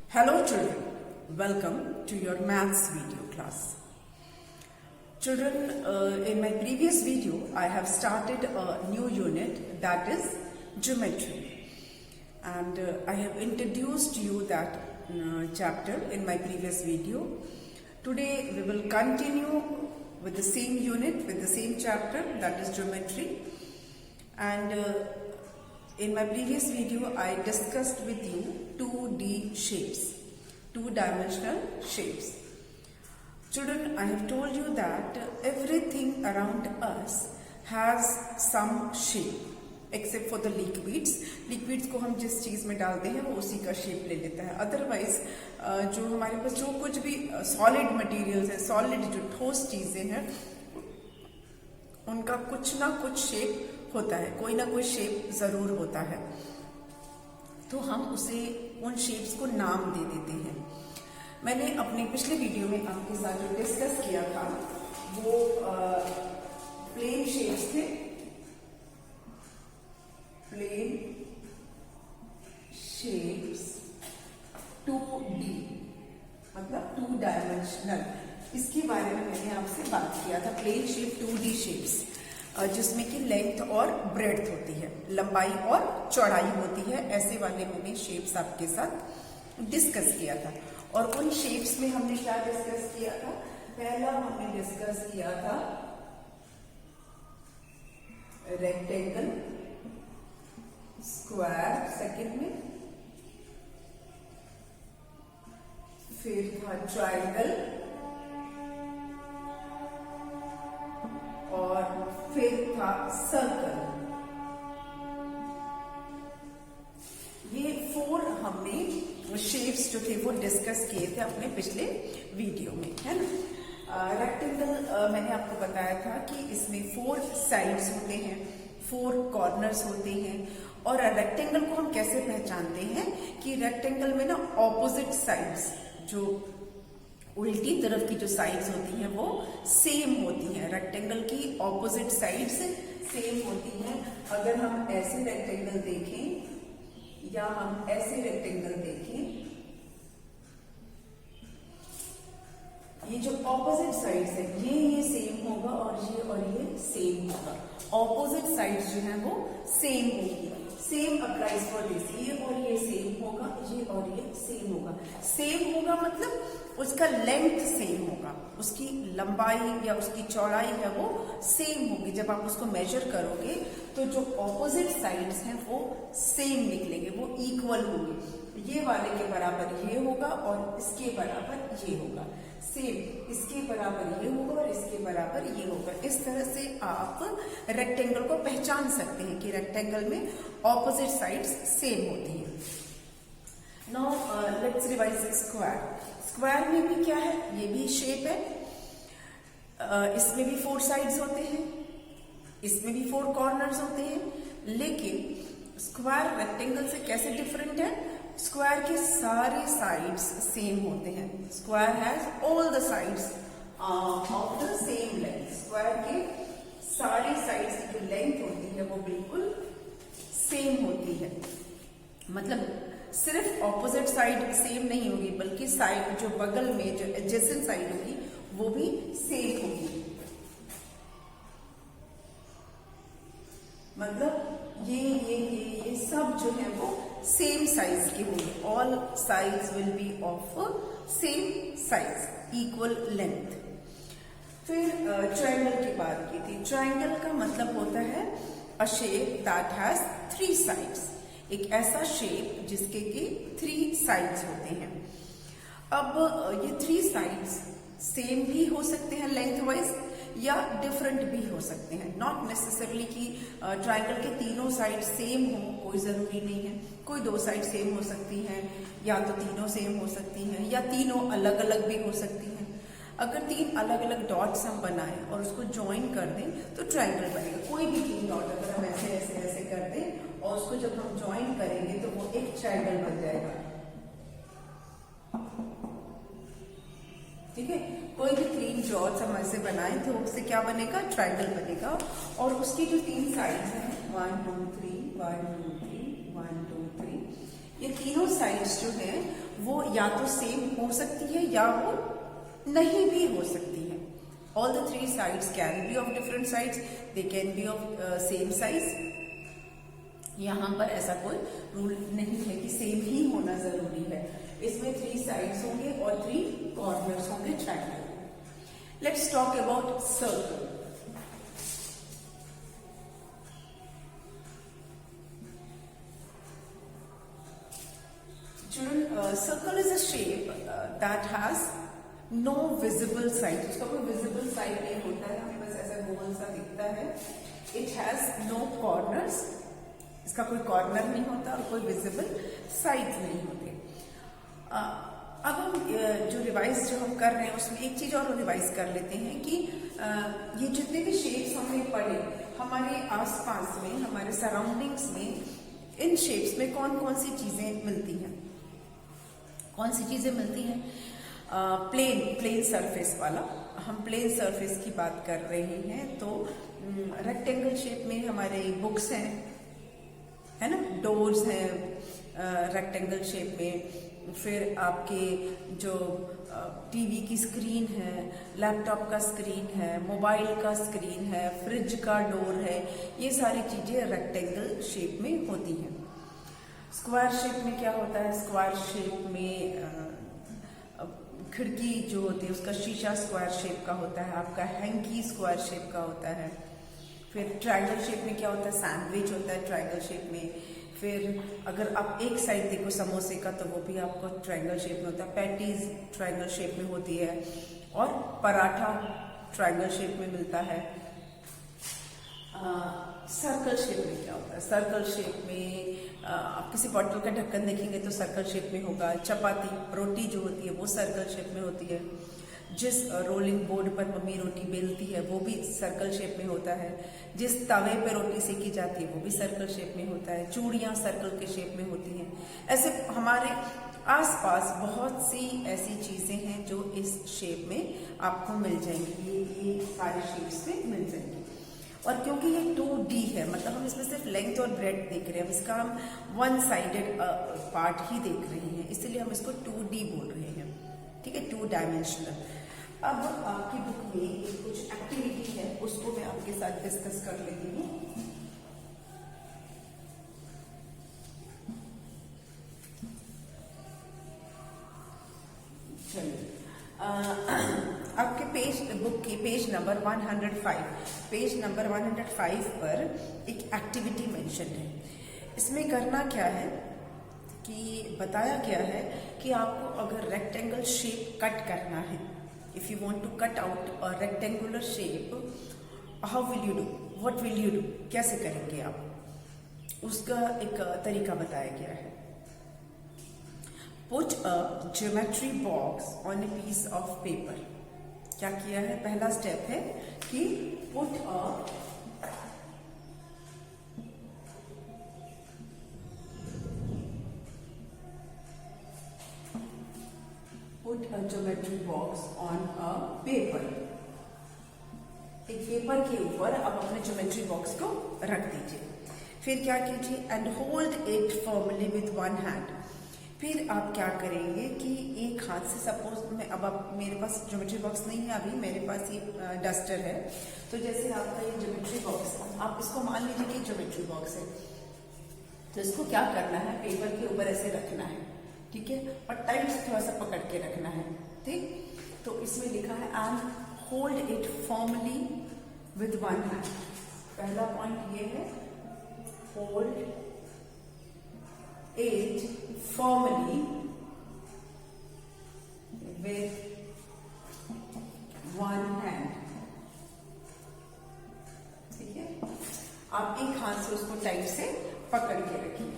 Hello children, welcome to your maths video class. Children, in my previous video I have started a new unit, that is geometry, and I have introduced you that chapter in my previous video. Today we will continue with the same unit, with the same chapter, that is geometry, and in my previous video I discussed with you 2D shapes, two-dimensional shapes. Children, I have told you that everything around us has some shape except for the liquids. Liquids को हम जिस चीज में डालते हैं वो उसी का शेप ले लेता है. अदरवाइज जो हमारे पास जो कुछ भी सॉलिड मटेरियल्स है, सॉलिड जो ठोस चीजें हैं, उनका कुछ ना कुछ शेप होता है, कोई ना कोई शेप जरूर होता है. तो हम उसे उन शेप्स को नाम दे देते हैं. मैंने अपने पिछले वीडियो में आपके साथ जो डिस्कस किया था वो प्लेन शेप्स थे. प्लेन शेप्स 2D मतलब 2 डायमेंशनल, इसके बारे में मैंने आपसे बात किया था. प्लेन शेप 2D शेप्स जिसमें कि लेंथ और ब्रेड्थ होती है, लंबाई और चौड़ाई होती है, ऐसे वाले मैंने शेप्स आपके साथ डिस्कस किया था. और उन शेप्स में हमने क्या डिस्कस किया था? पहला हमने डिस्कस किया था रेक्टेंगल, स्क्वायर सेकंड में, फिर था ट्रायंगल और फिर था सर्कल. ये 4 हमने शेप्स जो थे वो डिस्कस किए थे अपने पिछले वीडियो में, है ना. रेक्टेंगल मैंने आपको बताया था कि इसमें 4 साइड्स होते हैं, 4 कॉर्नर्स होते हैं. और रेक्टेंगल को हम कैसे पहचानते हैं कि रेक्टेंगल में ना ऑपोजिट साइड्स, जो उल्टी तरफ की जो साइड्स होती हैं वो सेम होती हैं. रेक्टेंगल की ऑपोजिट साइड्स सेम होती हैं. अगर हम ऐसे रेक्टेंगल देखें या हम ऐसे रेक्टेंगल देखें, ये जो ऑपोजिट साइड्स है ये सेम होगा और ये सेम होगा. ऑपोजिट साइड्स जो है वो सेम होगी. सेम अप्लाइज फॉर दिस, ये और ये सेम होगा, ये और ये सेम होगा. सेम होगा मतलब उसका लेंथ सेम होगा, उसकी लंबाई या उसकी चौड़ाई है वो सेम होगी. जब आप उसको मेजर करोगे तो जो ऑपोजिट साइड्स हैं वो सेम निकलेंगे, वो इक्वल होंगे. ये वाले के बराबर ये होगा और इसके बराबर ये होगा. सेम इसके बराबर ये होगा और इसके बराबर ये होगा. इस तरह से आप रेक्टेंगल को पहचान सकते हैं कि रेक्टेंगल में ऑपोजिट साइड्स सेम होती हैं. Now let's revise square. Square में भी क्या है? ये भी शेप है. इसमें भी 4 साइड्स होते हैं, इसमें भी 4 कॉर्नर्स होते हैं. लेकिन स्क्वायर रेक्टेंगल से कैसे डिफरेंट है? स्क्वायर के सारे साइड्स सेम होते हैं. Square has all the sides of the same length. Square के सारी साइड्स की जो लेंथ होती है वो बिल्कुल सेम होती है. मतलब सिर्फ ऑपोजिट साइड सेम नहीं होगी, बल्कि साइड जो बगल में जो एडजेसेंट साइड होगी वो भी सेम होगी. मतलब ये सब जो है वो सेम साइज के होंगे. All sides will be of same size, equal length. फिर ट्रायंगल की बात की थी. ट्रायंगल का मतलब होता है अ शेप दैट हैज 3 साइड्स. एक ऐसा शेप जिसके कि 3 साइड्स होते हैं. अब ये 3 साइड्स सेम भी हो सकते हैं लेंथ वाइज या डिफरेंट भी हो सकते हैं. नॉट नेसेसरली कि ट्रायंगल के तीनों साइड सेम हो, कोई जरूरी नहीं है. कोई 2 साइड सेम हो सकती हैं, या तो तीनों सेम हो सकती हैं, या तीनों अलग अलग भी हो सकती हैं. अगर 3 अलग अलग डॉट्स हम बनाएं और उसको ज्वाइन कर दें तो ट्रायंगल बनेगा. कोई भी 3 डॉट अगर हम ऐसे ऐसे ऐसे कर दें और उसको जब हम ज्वाइन करेंगे तो वो एक ट्रायंगल बन जाएगा. ठीक है. कोई भी 3 डॉट्स हम ऐसे बनाएं तो उससे क्या बनेगा? ट्रायंगल बनेगा. और उसकी जो 3 साइड्स हैं 1 2 3 1 2 3 1 2 3, ये तीनों साइड्स जो है वो या तो सेम हो सकती है या वो नहीं भी हो सकती है। All the three sides can be of different sides, they can be of same size. यहाँ पर ऐसा कोई रूल नहीं है कि सेम ही होना जरूरी है। इसमें 3 साइड्स होंगे और 3 कॉर्नर्स होंगे triangle. Let's talk about circle. Circle is a shape that has no visible side. उसका कोई विजिबल साइड नहीं होता है, हमें बस ऐसा गोल सा दिखता है। इट हैज नो कॉर्नर्स, इसका कोई कॉर्नर नहीं होता और कोई विजिबल साइड्स नहीं होते। अब हम जो रिवाइज जो हम कर रहे हैं उसमें एक चीज और रिवाइज कर लेते हैं कि ये जितने भी शेप्स हमने पढ़े हमारे आसपास में, हमारे सराउंडिंग्स में, इन शेप्स में कौन कौन सी चीजें मिलती हैं। कौन सी चीजें मिलती हैं? प्लेन सरफेस वाला, हम प्लेन सरफेस की बात कर रहे हैं। तो रेक्टेंगल शेप में हमारे बुक्स हैं, है ना, डोर्स हैं रेक्टेंगल शेप में। फिर आपके जो टीवी की स्क्रीन है, लैपटॉप का स्क्रीन है, मोबाइल का स्क्रीन है, फ्रिज का डोर है, ये सारी चीजें रेक्टेंगल शेप में होती हैं। स्क्वायर शेप में क्या होता है? स्क्वायर शेप में खिड़की जो होती है उसका शीशा स्क्वायर शेप का होता है, आपका हैंकी स्क्वायर शेप का होता है। फिर ट्रायंगल शेप में क्या होता है? सैंडविच होता है ट्रायंगल शेप में। फिर अगर आप एक साइड देखो समोसे का तो वो भी आपको ट्रायंगल शेप में होता है। पैटीज ट्रायंगल शेप में होती है और पराठा ट्रायंगल शेप में मिलता है। सर्कल शेप में क्या होता है? सर्कल शेप में आप किसी बॉटल का ढक्कन देखेंगे तो सर्कल शेप में होगा। चपाती रोटी जो होती है वो सर्कल शेप में होती है। जिस रोलिंग बोर्ड पर मम्मी रोटी बेलती है वो भी सर्कल शेप में होता है। जिस तवे पे रोटी सेकी जाती है वो भी सर्कल शेप में होता है। चूड़ियाँ सर्कल के शेप में होती हैं। ऐसे हमारे आसपास बहुत सी ऐसी चीजें हैं जो इस शेप में आपको मिल जाएंगी, ये सारे शेप्स में मिल जाएंगी। और क्योंकि ये 2D है, मतलब हम इसमें सिर्फ लेंथ और ब्रेड्थ देख रहे हैं, इसका हम वन साइडेड पार्ट ही देख रहे हैं, इसलिए हम इसको 2D बोल रहे हैं, ठीक है, 2 डायमेंशनल। अब आपकी बुक में एक कुछ एक्टिविटी है, उसको मैं आपके साथ डिस्कस कर लेती हूँ। चलिए, आपके बुक की पेज नंबर 105 पर एक एक्टिविटी मेंशन है। इसमें करना क्या है कि बताया गया है कि आपको अगर रेक्टेंगल शेप कट करना है, if you want to cut out a rectangular shape, how will you do, what will you do, कैसे करेंगे आप, उसका एक तरीका बताया गया है। Put a geometry box on a piece of paper. क्या किया है? पहला स्टेप है कि put a geometry box on a paper. एक पेपर के ऊपर आप अपने ज्योमेट्री बॉक्स को रख दीजिए। फिर क्या कीजिए? And hold it firmly with one hand. फिर आप क्या करेंगे कि एक हाथ से, सपोज मैं अब आप, मेरे पास ज्योमेट्री बॉक्स नहीं है अभी, मेरे पास ये डस्टर है, तो जैसे आपका ये ज्योमेट्री बॉक्स है, आप इसको मान लीजिए कि ज्योमेट्री बॉक्स है, तो इसको क्या करना है? पेपर के ऊपर ऐसे रखना है, ठीक है, और टाइट से थोड़ा सा पकड़ के रखना है, ठीक। तो इसमें लिखा है and hold it firmly with one hand. पहला पॉइंट ये है, hold it firmly with one hand। ठीक है, आप एक हाथ से उसको टाइट से पकड़ के रखिए।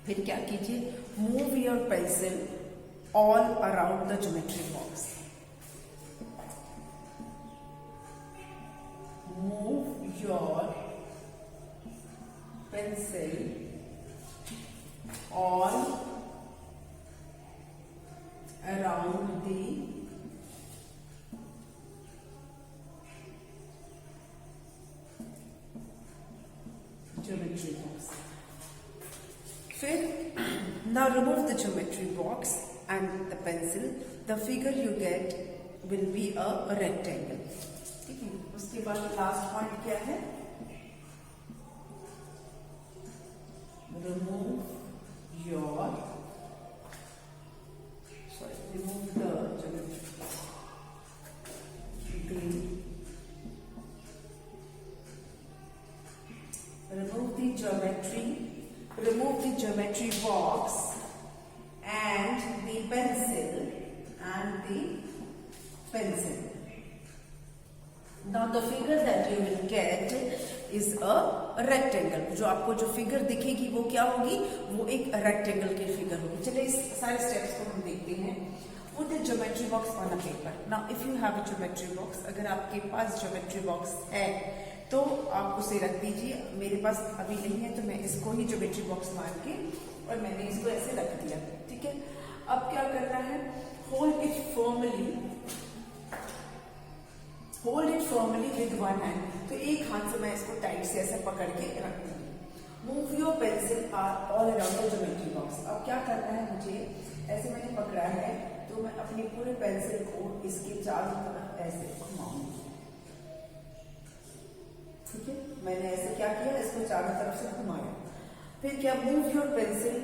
फिर क्या कीजिए? Move your pencil all around the geometry box. Move your pencil all around the geometry box। फिर now Now remove the geometry box and the pencil. The figure you get will be a rectangle. ठीक है, उसके बाद last point क्या है? remove the geometry. Remove the geometry box and the pencil Now the figure that you will get is a rectangle. जो आपको जो figure दिखेगी वो क्या होगी? वो एक रेक्टेंगल की फिगर होगी. चलिए इस सारे स्टेप्स को हम देखते हैं. Put the geometry box on a paper. Now if you have a geometry box, अगर आपके पास geometry box है तो आप उसे रख दीजिए. मेरे पास अभी नहीं है तो मैं इसको ही ज्योमेट्री बॉक्स मान के और मैंने इसको ऐसे रख दिया. ठीक है, अब क्या करना है? Hold it formally with one hand. तो एक हाथ से मैं इसको टाइट से ऐसे पकड़ के रख दूंगी. Move your pencil all around the geometry box. अब क्या करना है मुझे? ऐसे मैंने पकड़ा है तो मैं अपने पूरे पेंसिल को इसके चारों तरफ ऐसे घुमाऊंगी. ठीक है, मैंने ऐसे क्या किया? इसको चारों तरफ से घुमाया. फिर क्या? मूव योर पेंसिल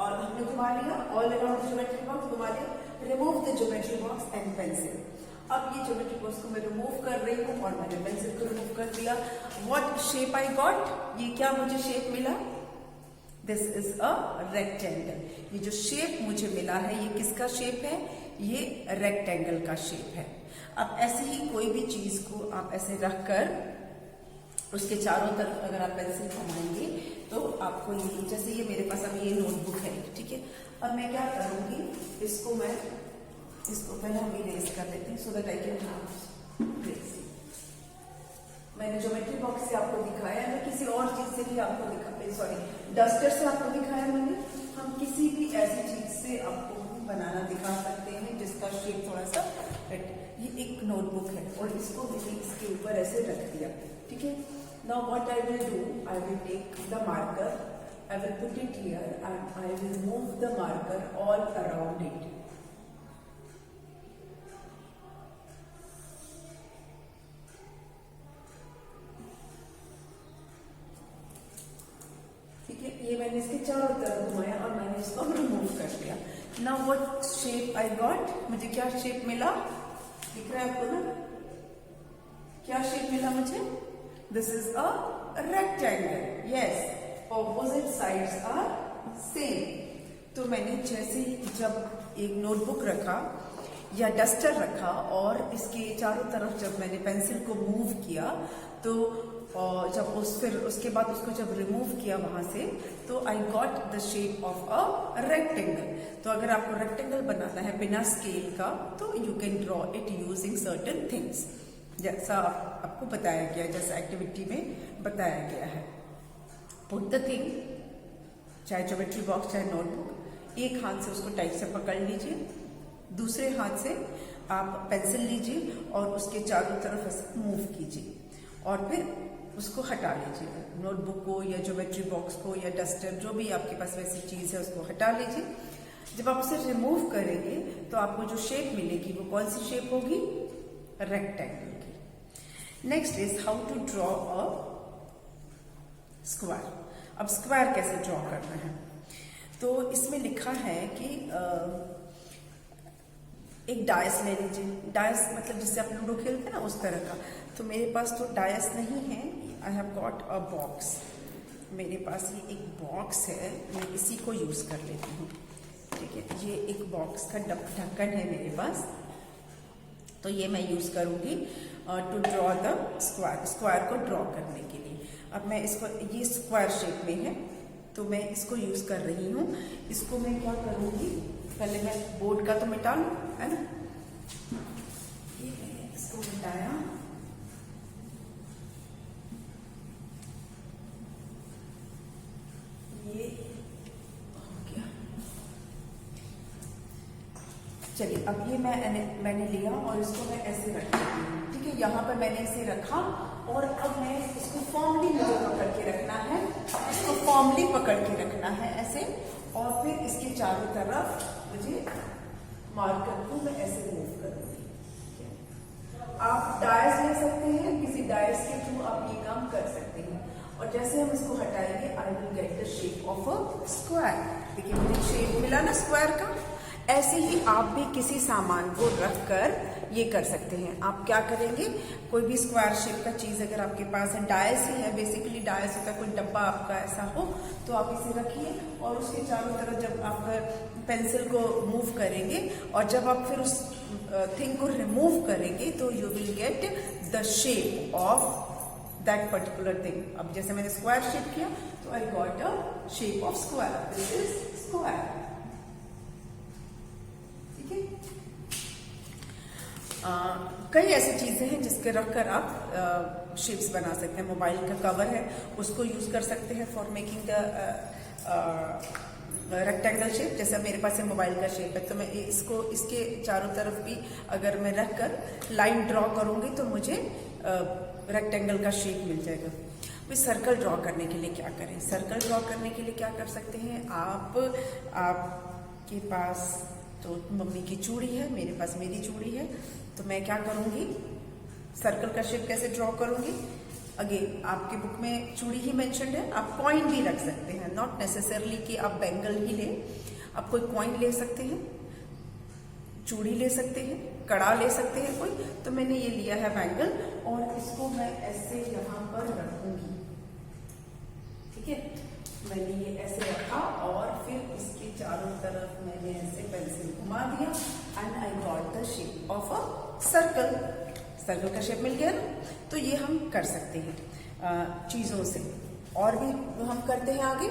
और हमने घुमा लिया. ऑल अराउंड ज्योमेट्री बॉक्स घुमा लिया. Remove the geometry box and pencil. अब ये ज्योमेट्री बॉक्स को मैं रिमूव कर रही हूँ और मैंने पेंसिल को रिमूव कर दिया. What shape I got? ये क्या मुझे शेप मिला? This is a rectangle. ये जो शेप मुझे मिला है ये किसका शेप है? ये रेक्टेंगल का शेप है. अब ऐसे ही कोई भी चीज को आप ऐसे रखकर उसके चारों तरफ अगर आप पेंसिल घुमाएंगे तो आपको ये, जैसे ये मेरे पास अभी ये नोटबुक है. ठीक है, अब मैं क्या करूंगी? इसको पहले हम इरेज कर लेते हैं so that I can erase. मैंने ज्योमेट्री बॉक्स से आपको दिखाया है, किसी और चीज से भी आपको डस्टर से आपको दिखाया मैंने. हम किसी भी ऐसी चीज से आपको बनाना दिखा सकते हैं जिसका शेप थोड़ा सा. ये एक नोटबुक है और इसको मैंने इसके ऊपर ऐसे रख दिया. ठीक है, now what I will do, I will take the marker, I will put it here and I will move the marker all around it. ठीक है, ये मैंने इसके चारों तरफ घुमाया और मैंने इसको रिमूव कर दिया. Now what shape I got? मुझे क्या शेप मिला? दिख रहा है आपको ना? क्या शेप मिला मुझे? This is a rectangle. Yes, opposite sides are same. तो मैंने जैसे जब एक नोटबुक रखा या डस्टर रखा और इसके चारों तरफ जब मैंने पेंसिल को मूव किया तो जब फिर उसके बाद उसको जब रिमूव किया वहां से तो I got the shape of a rectangle. तो अगर आपको रेक्टेंगल बनाना है बिना स्केल का तो you can draw it using certain things जैसा आपको बताया गया, जैसा एक्टिविटी में बताया गया है. पुट द थिंग, चाहे ज्योमेट्री बॉक्स चाहे नोटबुक, एक हाथ से उसको टाइट से पकड़ लीजिए, दूसरे हाथ से आप पेंसिल लीजिए और उसके चारों तरफ ऐसे मूव कीजिए और फिर उसको हटा लीजिए. नोटबुक को या ज्योमेट्री बॉक्स को या डस्टर जो भी आपके पास वैसी चीज है उसको हटा लीजिए. जब आप उसे रिमूव करेंगे तो आपको जो शेप मिलेगी वो कौन सी शेप होगी? रेक्टेंगल की. Next is how to draw a square. अब स्क्वायर कैसे ड्रॉ करना है? तो इसमें लिखा है कि एक डायस ले लीजिए. डायस मतलब जिससे आप लूडो खेलते हैं ना उस तरह का. तो मेरे पास तो डायस नहीं है. I have got a box. मेरे पास ये एक बॉक्स है, मैं इसी को यूज कर लेती हूँ. ठीक है, ये एक बॉक्स का ढक्कन है मेरे पास, तो ये मैं यूज करूंगी to draw the square. Square को ड्रॉ करने के लिए. अब मैं इसको, ये स्क्वायर शेप में है तो मैं इसको यूज कर रही हूँ. इसको मैं क्या करूंगी, पहले मैं बोर्ड का तो मिटा लूं, है ना. ये मैंने इसको मिटाया. ये हो गया. चलिए अब ये मैंने लिया और इसको मैं ऐसे रख देती हूँ. ठीक है, यहाँ पर मैंने इसे रखा और अब मैं इसको फॉर्मली मुझे पकड़ के रखना है, इसको फॉर्मली पकड़ के रखना है ऐसे, और फिर इसके चारों तरफ मुझे मार्कर को मैं ऐसे मूव करूंगी। आप डायस ले सकते हैं, किसी डायस के थ्रू आप ये काम कर सकते हैं। और जैसे हम इसको हटाएंगे, I will get the shape of a square. देखिए मुझे शेप मिला ना स्क्वायर का। ऐसे ही आप भी किसी सामान को रखकर ये कर सकते हैं। आप क्या करेंगे, कोई भी स्क्वायर शेप का चीज अगर आपके पास है, डायस ही है, बेसिकली डायस होता है, कोई डब्बा आपका ऐसा हो, तो आप इसे रखिए और उसके चारों तरफ जब आप पेंसिल को मूव करेंगे और जब आप फिर उस थिंग को रिमूव करेंगे तो you will get the shape of that particular thing. अब जैसे मैंने स्क्वायर शेप किया तो I got a shape of square, this is square. कई ऐसी चीजें हैं जिसके रखकर आप शेप्स बना सकते हैं। मोबाइल का कवर है, उसको यूज कर सकते हैं for making the rectangle shape. जैसा मेरे पास मोबाइल का शेप है, तो मैं इसको इसके चारों तरफ भी अगर मैं रखकर लाइन ड्रॉ करूंगी तो मुझे रेक्टेंगल का शेप मिल जाएगा। भाई सर्कल ड्रॉ करने के लिए क्या करें? सर्कल ड्रॉ करने के लिए क्या कर सकते हैं आपके पास तो मम्मी की चूड़ी है, मेरे पास मेरी चूड़ी है, तो मैं क्या करूंगी, सर्कल का शेप कैसे ड्रॉ करूंगी? अगेन आपके बुक में चूड़ी ही मेंशन्ड है, आप कॉइन भी रख सकते हैं, नॉट नेसेसरली कि आप बैंगल ही लें, आप कोई कॉइन ले सकते हैं, चूड़ी ले सकते हैं, कड़ा ले सकते हैं कोई। तो मैंने ये लिया है बैंगल और इसको मैं ऐसे यहाँ पर रखूंगी, ठीक है। मैंने ये ऐसे रखा और फिर इसके चारों तरफ मैंने ऐसे पेंसिल घुमा दिया and I got the shape of a circle. Circle का शेप मिल गया ना। तो ये हम कर सकते हैं चीजों से, और भी हम करते हैं आगे।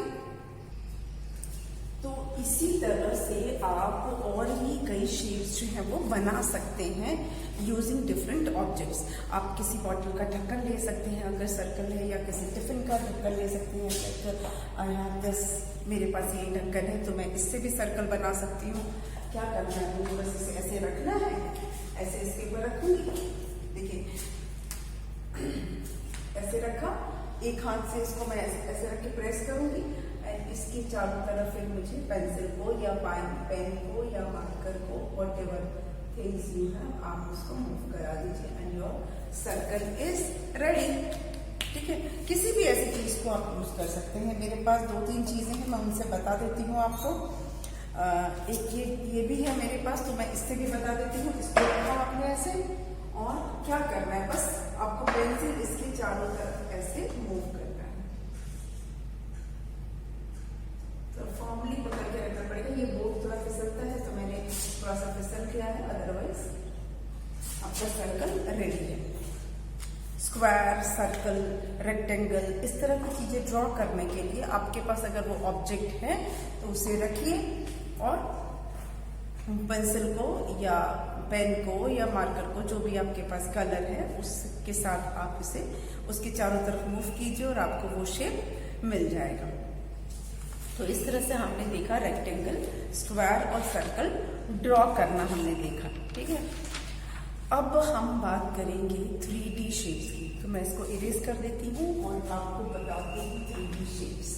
तो इसी तरह से आप और भी कई शेप्स जो है वो बना सकते हैं यूजिंग डिफरेंट ऑब्जेक्ट्स। आप किसी बॉटल का ढक्कन ले सकते हैं अगर सर्कल है, या किसी टिफिन का ढक्कन ले सकते हैं। आई हैव दिस, मेरे पास ये ढक्कन है तो मैं इससे भी सर्कल बना सकती हूँ। क्या करना है, मुझे बस इसे ऐसे रखना है, ऐसे इसके ऊपर रखूंगी, देखिए ऐसे रखा, एक हाथ से इसको मैं ऐसे रख के प्रेस करूंगी एंड इसके चारों तरफ फिर मुझे पेंसिल को या पेन को या मार्कर को, what ever things you have, आप उसको मूव करा दीजिए and your circle is ready. ठीक है, किसी भी ऐसी चीज को आप यूज कर सकते हैं। मेरे पास 2-3 चीजें हैं, मैं उनसे बता देती हूँ आपको। एक ये भी है मेरे पास, तो मैं इससे भी बता देती हूँ। इसको रखा आपने ऐसे, और क्या करना है, बस आपको पेंसिल इसके चारों तरफ ऐसे मूव करना है। तो फॉर्मली पकड़ के रखना पड़ेगा। ये बोर्ड थोड़ा फिसलता है तो मैंने थोड़ा सा फिसल किया है, अदरवाइज आपका सर्कल रेडी है। स्क्वायर, सर्कल, रेक्टेंगल, इस तरह की चीजें ड्रॉ करने के लिए आपके पास अगर वो ऑब्जेक्ट है तो उसे रखिए और पेंसिल को या पेन को या मार्कर को, जो भी आपके पास कलर है, उसके साथ आप इसे उसके चारों तरफ मूव कीजिए और आपको वो शेप मिल जाएगा। तो इस तरह से हमने देखा रेक्टेंगल, स्क्वायर और सर्कल ड्रॉ करना हमने देखा। ठीक है, अब हम बात करेंगे 3D शेप्स की। तो मैं इसको इरेज कर देती हूँ और आपको बताती हूँ 3D शेप्स।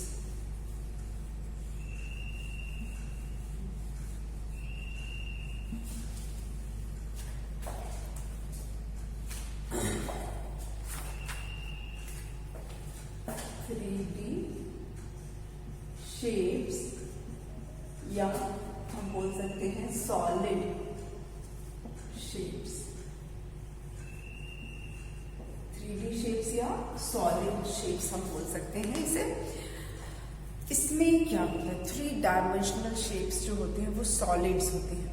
शेप्स, या हम बोल सकते हैं सॉलिड शेप्स। 3D शेप्स या सॉलिड शेप्स हम बोल सकते हैं इसे। इसमें क्या होता है, 3 डायमेंशनल शेप्स जो होते हैं वो सॉलिड्स होते हैं।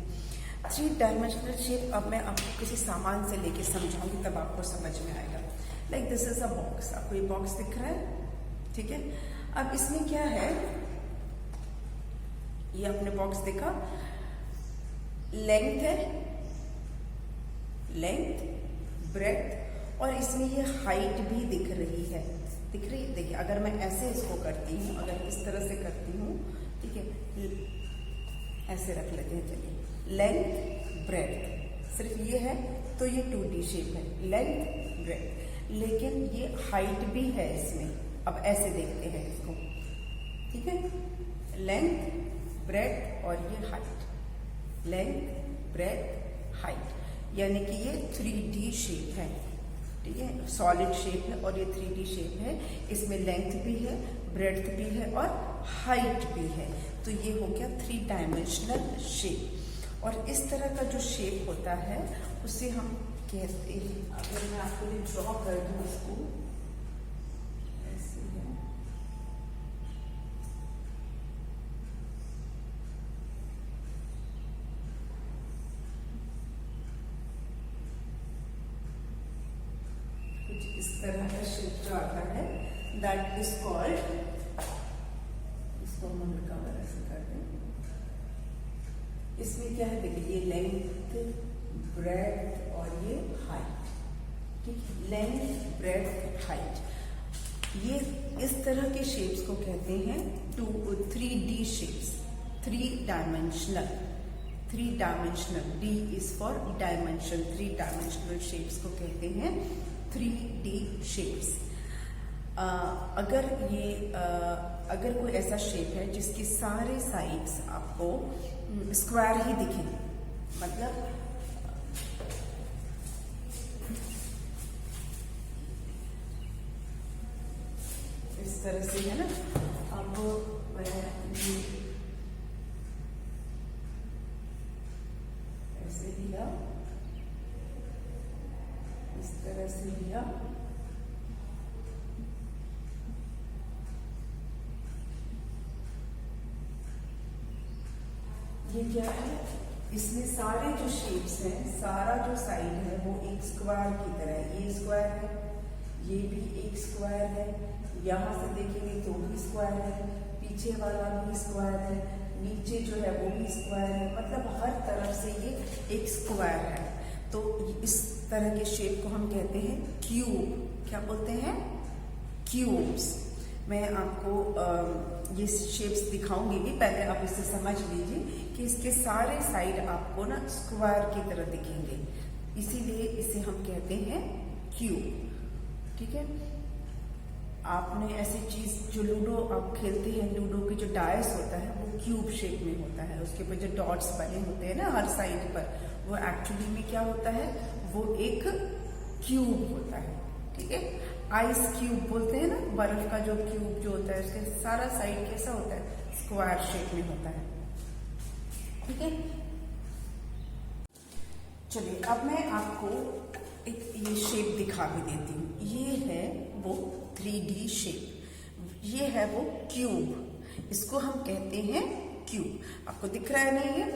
3 डायमेंशनल शेप अब मैं आपको किसी सामान से लेके समझाऊंगी, तब आपको समझ में आएगा। Like this is a box, आपको ये बॉक्स दिख रहा है, ठीक है। अब इसमें क्या है, ये आपने बॉक्स देखा, लेंथ है, लेंथ, ब्रेथ, और इसमें ये हाइट भी दिख रही है, दिख रही है। देखिए अगर मैं ऐसे इसको करती हूँ, अगर इस तरह से करती हूँ, ठीक है, ऐसे रख लेते हैं, चलिए, लेंथ, ब्रेथ, सिर्फ ये है तो ये 2D शेप है, लेंथ, ब्रेथ। लेकिन ये हाइट भी है इसमें। अब ऐसे देखते हैं इसको, ठीक है, लेंथ, ब्रेथ और ये हाइट, लेंथ, ब्रेथ, हाइट, यानी कि ये 3D शेप है, ठीक है, सॉलिड शेप है और ये 3D शेप है। इसमें लेंथ भी है, ब्रेड्थ भी है और हाइट भी है। तो ये हो गया 3 डायमेंशनल शेप। और इस तरह का जो शेप होता है उसे हम कहते हैं, अगर मैं आपको ये ड्रॉ कर दूं इसको ऐसे है, कुछ इस तरह का शेप जो आता है, दैट इज कॉल्ड, इसको हम कवर ऐसे कर दें। इसमें क्या है, देखिए, ये लेंथ, ब्रेथ और ये हाइट, ठीक है, लेंथ, ब्रेथ, हाइट। ये इस तरह के शेप्स को कहते हैं 3D shapes, 3 dimensional, 3 dimensional, D is for dimension, 3 dimensional shapes को कहते हैं 3D शेप्स। अगर कोई ऐसा शेप है जिसके सारे साइड्स आपको स्क्वायर ही दिखे, मतलब इस तरह से है ना, अब मैं ये ऐसे लिया, इस तरह से लिया, ये क्या है, इसमें सारे जो शेप्स हैं, सारा जो साइड है वो एक स्क्वायर की तरह है। ये स्क्वायर है, ये भी एक स्क्वायर है, यहाँ से देखेंगे तो भी स्क्वायर है, पीछे वाला भी स्क्वायर है, नीचे जो है वो भी स्क्वायर है, मतलब हर तरफ से ये एक स्क्वायर है। तो इस तरह के शेप को हम कहते हैं क्यूब। क्या बोलते हैं? क्यूब्स। मैं आपको ये शेप्स दिखाऊंगी भी, पहले आप इसे समझ लीजिए कि इसके सारे साइड आपको ना स्क्वायर की तरह दिखेंगे, इसीलिए इसे हम कहते हैं क्यूब, ठीक है। आपने ऐसी चीज, जो लूडो आप खेलते हैं, लूडो की जो डायस होता है वो क्यूब शेप में होता है, उसके ऊपर जो डॉट्स बने होते हैं ना हर साइड पर, वो एक्चुअली में क्या होता है, वो एक क्यूब होता है, ठीक है। आइस क्यूब बोलते हैं ना, बर्फ का जो क्यूब जो होता है उसके सारा साइड कैसा होता है, स्क्वायर शेप में होता है, ठीक है। चलिए अब मैं आपको एक ये शेप दिखा भी देती हूँ। ये है वो 3D शेप, ये है वो क्यूब, इसको हम कहते हैं क्यूब। आपको दिख रहा है ना ये?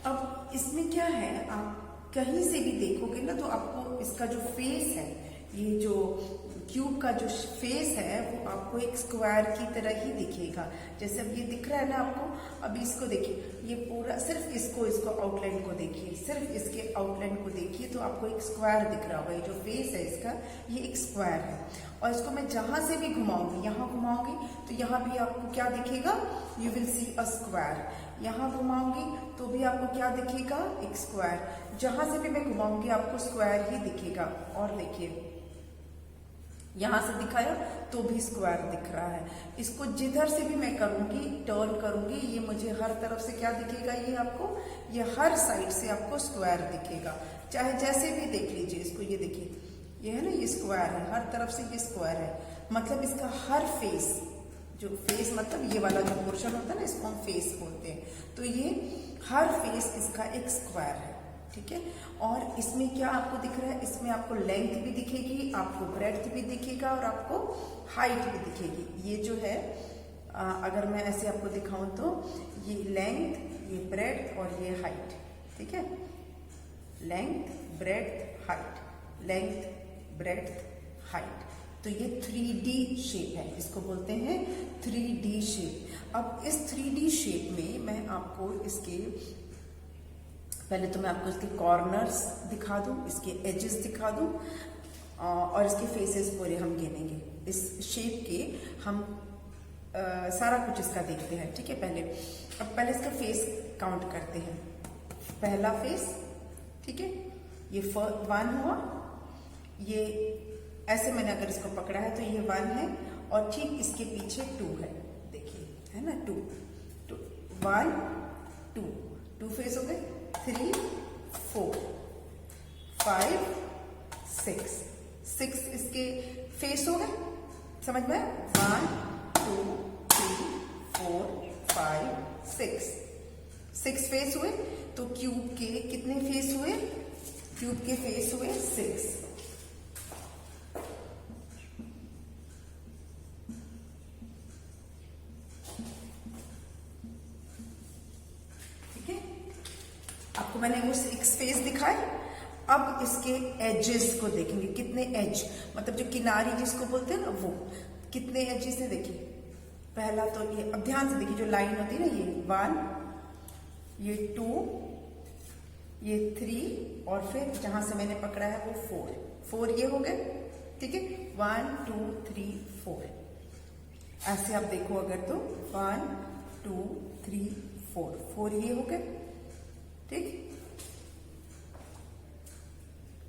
अब इसमें क्या है, आप कहीं से भी देखोगे ना तो आपको इसका जो फेस है, ये जो क्यूब का जो फेस है वो आपको एक स्क्वायर की तरह ही दिखेगा। जैसे अब ये दिख रहा है ना आपको, अब इसको देखिए, ये पूरा सिर्फ इसको आउटलाइन को देखिए, सिर्फ इसके आउटलाइन को देखिए तो आपको एक स्क्वायर दिख रहा होगा। ये जो फेस है इसका, ये एक स्क्वायर है। और इसको मैं जहां से भी घुमाऊंगी, यहाँ घुमाऊंगी तो यहाँ भी आपको क्या दिखेगा, you will see a square. यहाँ घुमाऊंगी तो भी आपको क्या दिखेगा, एक स्क्वायर। जहां से भी मैं घुमाऊंगी आपको स्क्वायर ही दिखेगा। और देखिए, यहां से दिखाया तो भी स्क्वायर दिख रहा है। इसको जिधर से भी मैं करूंगी, टर्न करूंगी, ये मुझे हर तरफ से क्या दिखेगा, ये आपको, ये हर साइड से आपको स्क्वायर दिखेगा। चाहे जैसे भी देख लीजिए इसको, ये देखिए, ये है ना, ये स्क्वायर है, हर तरफ से ये स्क्वायर है। मतलब इसका हर फेस, जो फेस मतलब ये वाला जो पोर्शन होता है ना, इसको हम फेस बोलते हैं। तो ये हर फेस इसका एक स्क्वायर है, ठीक है। और इसमें क्या आपको दिख रहा है, इसमें आपको लेंथ भी दिखेगी, आपको ब्रेड्थ भी दिखेगा और आपको हाइट भी दिखेगी। ये जो है, अगर मैं ऐसे आपको दिखाऊं तो ये लेंथ, ये ब्रेड्थ और ये हाइट, ठीक है। Length, breadth, height, length, breadth, height. तो ये 3D शेप है, इसको बोलते हैं 3D शेप। अब इस 3D शेप में मैं आपको इसके, पहले तो मैं आपको इसके कॉर्नर्स दिखा दूं, इसके एजेस दिखा दूं, और इसके फेसेस पूरे हम गिनेंगे। इस शेप के हम सारा कुछ इसका देखते हैं, ठीक है। पहले इसका फेस काउंट करते हैं। पहला फेस, ठीक है, ये 1 हुआ, ये ऐसे मैंने अगर इसको पकड़ा है तो ये 1 है और ठीक इसके पीछे 2 है, देखिए है ना 2 2 1 2 2 फेस हो गए, 3 4 5 6 6 इसके फेस हो गए, समझ में 1 2 3 4 5 6 6 फेस हुए। तो क्यूब के कितने फेस हुए? क्यूब के फेस हुए 6। ठीक है, आपको मैंने वो 6 फेस दिखाए। अब इसके एजेस को देखेंगे, कितने एज, मतलब जो किनारी जिसको बोलते हैं ना, वो कितने एजेस है। देखिए पहला तो ये, अब ध्यान से देखिए जो लाइन होती है ना, ये 1 ये 2 ये 3 और फिर जहां से मैंने पकड़ा है वो 4 ये हो गए। ठीक है, 1 2 3 4 ऐसे आप देखो अगर तो 1 2 3 4 ये हो गए। ठीक,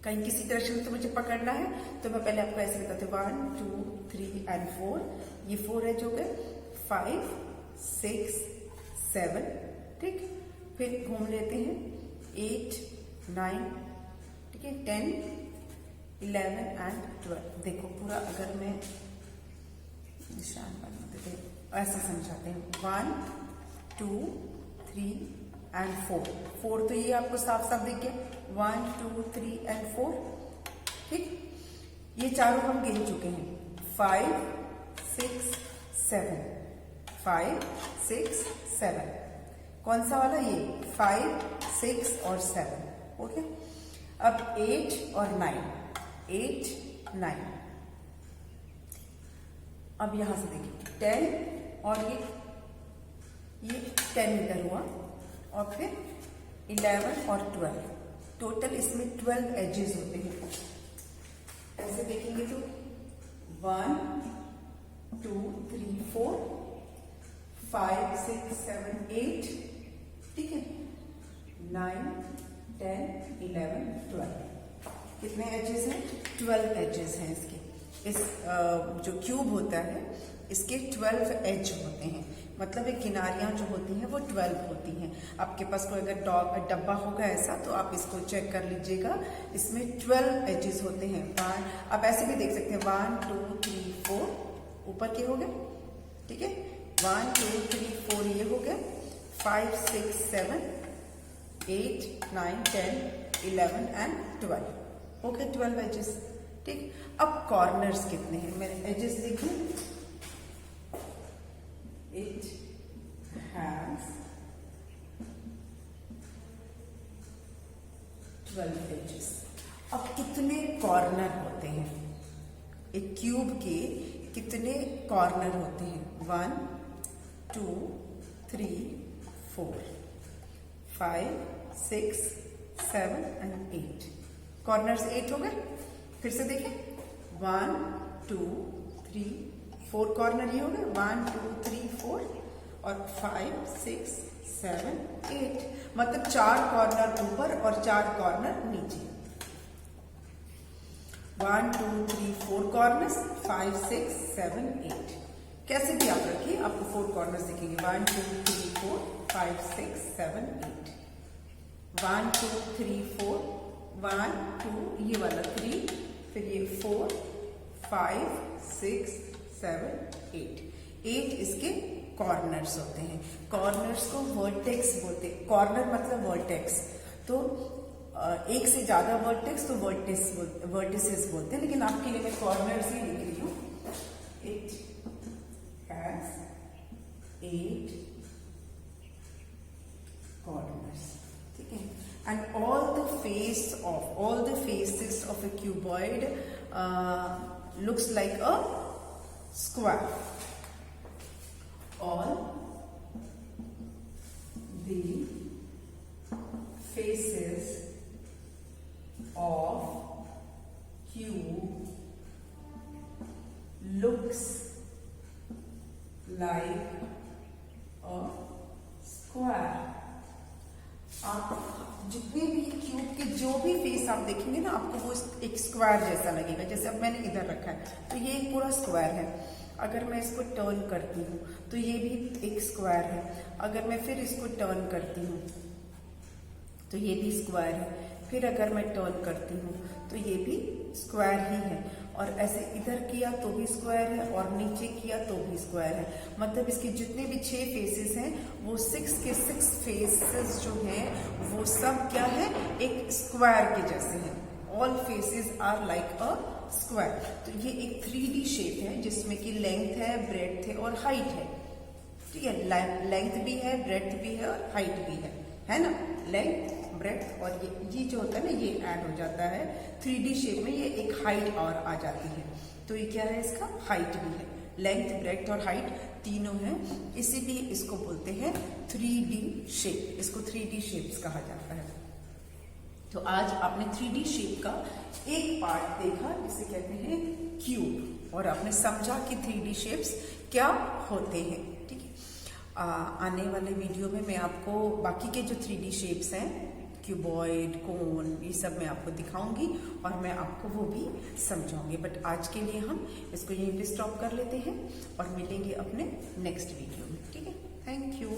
कहीं किसी तरह से तो मुझे पकड़ना है तो मैं पहले आपको ऐसे बताती हूँ 1 2 3 एंड 4, ये 4 एज हो गए, 5 6 7। ठीक, फिर घूम लेते हैं 8 9, ठीक है 10 11 एंड 12। देखो पूरा अगर मैं निशान बना देते हैं ऐसा समझाते हैं 1 2 3 एंड 4 तो ये आपको साफ साफ दिख गया 1 2 3 एंड 4। ठीक, ये चारों हम गिन चुके हैं 5 6 7 5 6 7। कौन सा वाला? ये 5 6 और 7। ओके, अब 8 और 9 8 9। अब यहां से देखिए 10 और ये 10 इधर हुआ और फिर 11 और 12। टोटल इसमें 12 एजेस होते हैं। ऐसे देखेंगे तो 1 2 3 4 5 6 7 8। ठीक है, 9 10 11 12। कितने एजेस हैं? 12 एजेस हैं इसके। इस जो क्यूब होता है इसके 12 एज होते हैं, मतलब ये किनारियां जो होती हैं वो 12 होती हैं। आपके पास कोई अगर डब्बा होगा ऐसा तो आप इसको चेक कर लीजिएगा, इसमें 12 एजेस होते हैं। आप ऐसे भी देख सकते हैं 1 2 3 4 ऊपर के हो गए। ठीक है, 1 2 3 4 ये हो गए, 5 6 7 8 9 10 11 एंड 12 हो गए 12 एजेस। ठीक, अब कॉर्नर्स कितने हैं मैंने एजेस लिखे। It has 12 edges। अब कितने कॉर्नर होते हैं एक क्यूब के? कितने कॉर्नर होते हैं? 1 2 3 4 5 6 7 एंड 8। कॉर्नर्स 8 हो गए। फिर से देखें 1 2 3 4 कॉर्नर ये हो गए, 1 2 3 4 और 5 6 7 8, मतलब 4 कॉर्नर ऊपर और 4 कॉर्नर नीचे। 1 2 3 4 कॉर्नर्स, 5 6 7 8। कैसे भी आप रखिए आपको 4 कॉर्नर्स दिखेंगे। 1 2 3 4 5 6 7 8। 1 2 3 4 1 2 ये वाला 3, फिर ये 4 5 6 7 8 इसके कॉर्नर्स होते हैं। कॉर्नर्स को वर्टेक्स बोलते हैं। कॉर्नर मतलब वर्टेक्स, तो एक से ज्यादा वर्टेक्स तो वर्टिसेस बोलते हैं, लेकिन आपके लिए मैं कॉर्नर्स ही लिख रही हूँ। It has 8 corners. ठीक है, and all the faces of a cuboid looks like a square. All the faces of cube looks like a square. आप जितने भी क्यूब के जो भी फेस आप देखेंगे ना, आपको वो एक स्क्वायर जैसा लगेगा। जैसे अब मैंने इधर रखा है तो ये एक पूरा स्क्वायर है। अगर मैं इसको टर्न करती हूँ तो ये भी एक स्क्वायर है। अगर मैं फिर इसको टर्न करती हूँ तो ये भी स्क्वायर है। फिर अगर मैं टर्न करती हूँ तो ये भी स्क्वायर ही है। और ऐसे इधर किया तो भी स्क्वायर है और नीचे किया तो भी स्क्वायर है। मतलब इसके जितने भी 6 फेसेस हैं वो 6 के 6 फेसेस जो हैं वो सब क्या है, एक स्क्वायर के जैसे हैं। All faces are like a square. तो ये एक 3D शेप है जिसमें कि लेंथ है, ब्रेड्थ है और हाइट है। ठीक है, लेंथ भी है, ब्रेड्थ भी है और हाइट भी है ना। लेंथ, ब्रेड्थ और ये जो होता है ना, ये ऐड हो जाता है 3D शेप में। ये एक हाइट और आ जाती है। तो ये क्या है, इसका हाइट भी है। लेंथ, ब्रेड्थ और हाइट तीनों हैं, इसीलिए इसको बोलते हैं 3D शेप। इसको 3D शेप्स कहा जाता है। तो आज आपने 3D शेप का एक पार्ट देखा जिसे कहते हैं क्यूब, और आपने समझा कि 3D शेप्स क्या होते हैं। ठीक है, आने वाले वीडियो में मैं आपको बाकी के जो 3D शेप्स हैं, क्यूबॉइड, कोन, ये सब मैं आपको दिखाऊंगी और मैं आपको वो भी समझाऊंगी। बट आज के लिए हम इसको यहीं पे स्टॉप कर लेते हैं और मिलेंगे अपने नेक्स्ट वीडियो में। ठीक है, थैंक यू।